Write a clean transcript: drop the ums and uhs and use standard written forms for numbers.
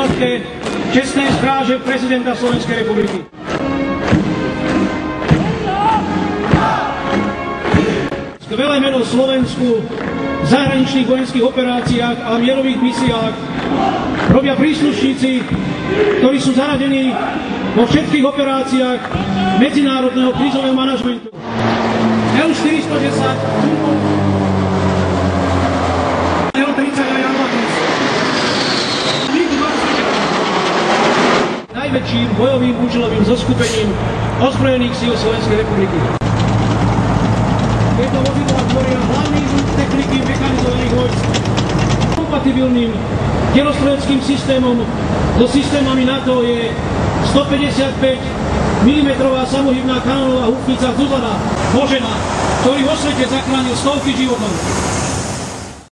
jednotke čestnej stráže prezidenta Slovenskej republiky. Skvelé meno Slovensku v zahraničných vojenských operáciách a mierových misiách robia príslušníci, ktorí sú zaradení vo všetkých operáciách medzinárodného krízového manažmentu. L-410, L-30 a Jarmatis. Najväčším bojovým účelovým zoskupením ozbrojených síl Slovenskej republiky. Tieto vozidlá tvoria hlavný vrúd techniky mechanizovaných vojsk. Kompatibilným delostreleckým systémom so systémami NATO je 155 mm samohybná kanónová húfnica Zuzana Božena, ktorý vo svete zachránil stovky životov.